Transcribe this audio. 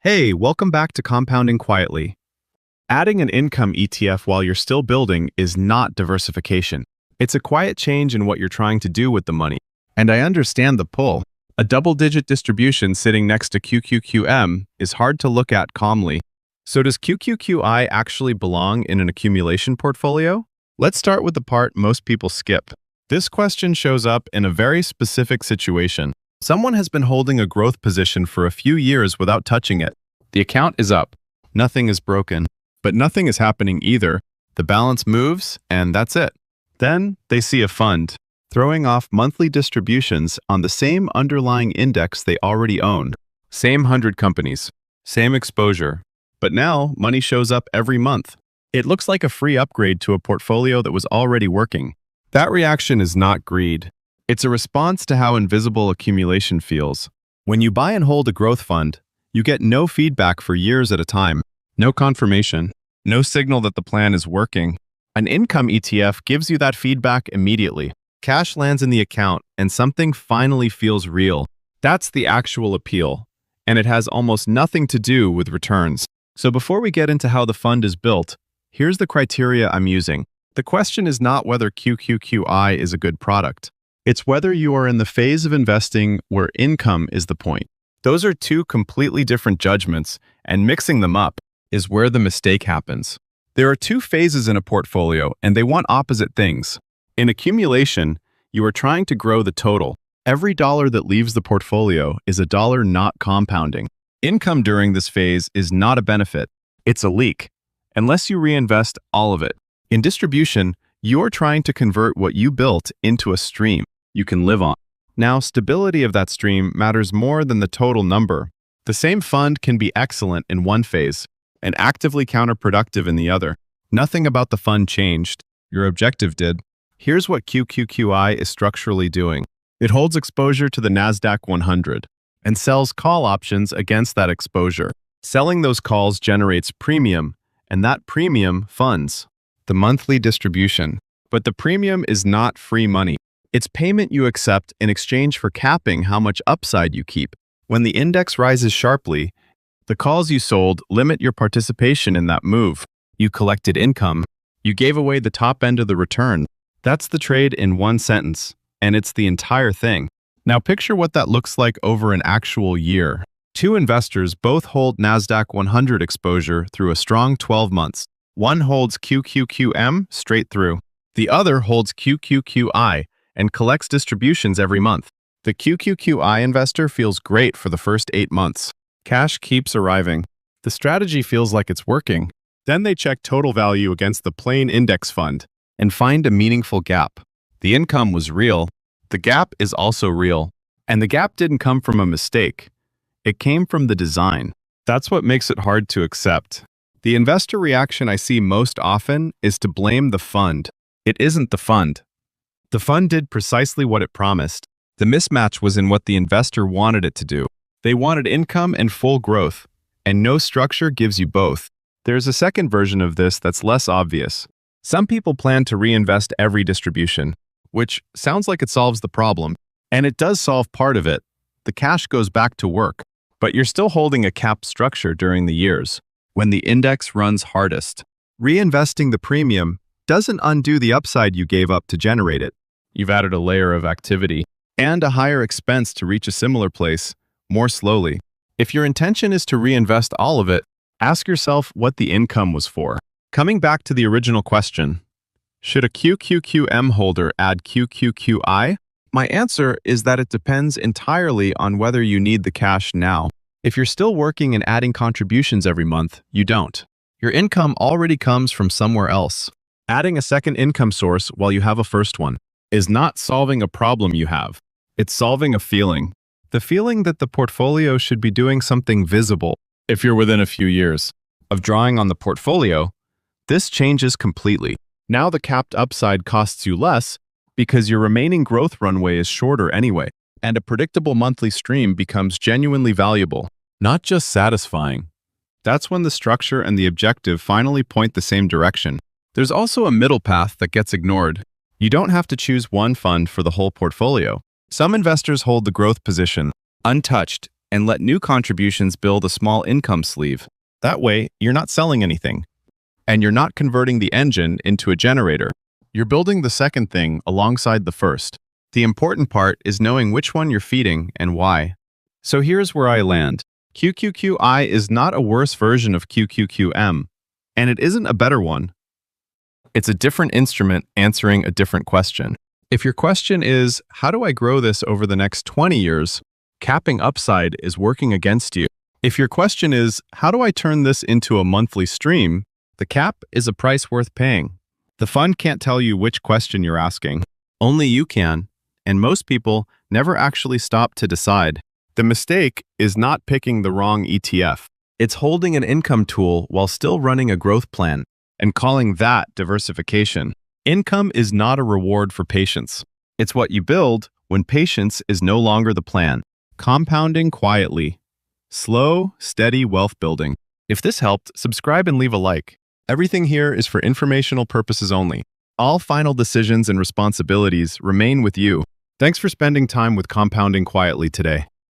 Hey, welcome back to Compounding Quietly. Adding an income ETF while you're still building is not diversification. It's a quiet change in what you're trying to do with the money. And I understand the pull. A double-digit distribution sitting next to QQQM is hard to look at calmly. So does QQQI actually belong in an accumulation portfolio? Let's start with the part most people skip. This question shows up in a very specific situation. Someone has been holding a growth position for a few years without touching it. The account is up. Nothing is broken. But nothing is happening either. The balance moves, and that's it. Then they see a fund throwing off monthly distributions on the same underlying index they already own. Same 100 companies. Same exposure. But now money shows up every month. It looks like a free upgrade to a portfolio that was already working. That reaction is not greed. It's a response to how invisible accumulation feels. When you buy and hold a growth fund, you get no feedback for years at a time. No confirmation. No signal that the plan is working. An income ETF gives you that feedback immediately. Cash lands in the account and something finally feels real. That's the actual appeal. And it has almost nothing to do with returns. So before we get into how the fund is built, here's the criteria I'm using. The question is not whether QQQI is a good product. It's whether you are in the phase of investing where income is the point. Those are two completely different judgments, and mixing them up is where the mistake happens. There are two phases in a portfolio, and they want opposite things. In accumulation, you are trying to grow the total. Every dollar that leaves the portfolio is a dollar not compounding. Income during this phase is not a benefit. It's a leak, unless you reinvest all of it. In distribution, you're trying to convert what you built into a stream you can live on. Now, stability of that stream matters more than the total number. The same fund can be excellent in one phase and actively counterproductive in the other. Nothing about the fund changed. Your objective did. Here's what QQQI is structurally doing. It holds exposure to the NASDAQ 100 and sells call options against that exposure. Selling those calls generates premium, and that premium funds the monthly distribution. But the premium is not free money. It's payment you accept in exchange for capping how much upside you keep. When the index rises sharply, the calls you sold limit your participation in that move. You collected income. You gave away the top end of the return. That's the trade in one sentence, and it's the entire thing. Now picture what that looks like over an actual year. Two investors both hold NASDAQ 100 exposure through a strong 12 months. One holds QQQM straight through. The other holds QQQI and collects distributions every month. The QQQI investor feels great for the first 8 months. Cash keeps arriving. The strategy feels like it's working. Then they check total value against the plain index fund and find a meaningful gap. The income was real. The gap is also real. And the gap didn't come from a mistake. It came from the design. That's what makes it hard to accept. The investor reaction I see most often is to blame the fund. It isn't the fund. The fund did precisely what it promised. The mismatch was in what the investor wanted it to do. They wanted income and full growth, and no structure gives you both. There's a second version of this that's less obvious. Some people plan to reinvest every distribution, which sounds like it solves the problem, and it does solve part of it. The cash goes back to work, but you're still holding a capped structure during the years, when the index runs hardest. Reinvesting the premium doesn't undo the upside you gave up to generate it. You've added a layer of activity and a higher expense to reach a similar place more slowly. If your intention is to reinvest all of it, ask yourself what the income was for. Coming back to the original question, should a QQQM holder add QQQI? My answer is that it depends entirely on whether you need the cash now. If you're still working and adding contributions every month, you don't. Your income already comes from somewhere else. Adding a second income source while you have a first one is not solving a problem you have. It's solving a feeling. The feeling that the portfolio should be doing something visible. If you're within a few years of drawing on the portfolio, this changes completely. Now the capped upside costs you less because your remaining growth runway is shorter anyway, and a predictable monthly stream becomes genuinely valuable, not just satisfying. That's when the structure and the objective finally point the same direction. There's also a middle path that gets ignored. You don't have to choose one fund for the whole portfolio. Some investors hold the growth position untouched and let new contributions build a small income sleeve. That way, you're not selling anything, and you're not converting the engine into a generator. You're building the second thing alongside the first. The important part is knowing which one you're feeding and why. So here's where I land. QQQI is not a worse version of QQQM, and it isn't a better one. It's a different instrument answering a different question. If your question is, how do I grow this over the next 20 years? Capping upside is working against you. If your question is, how do I turn this into a monthly stream? The cap is a price worth paying. The fund can't tell you which question you're asking. Only you can, and most people never actually stop to decide. The mistake is not picking the wrong ETF. It's holding an income tool while still running a growth plan and calling that diversification. Income is not a reward for patience. It's what you build when patience is no longer the plan. Compounding quietly. Slow, steady wealth building. If this helped, subscribe and leave a like. Everything here is for informational purposes only. All final decisions and responsibilities remain with you. Thanks for spending time with Compounding Quietly today.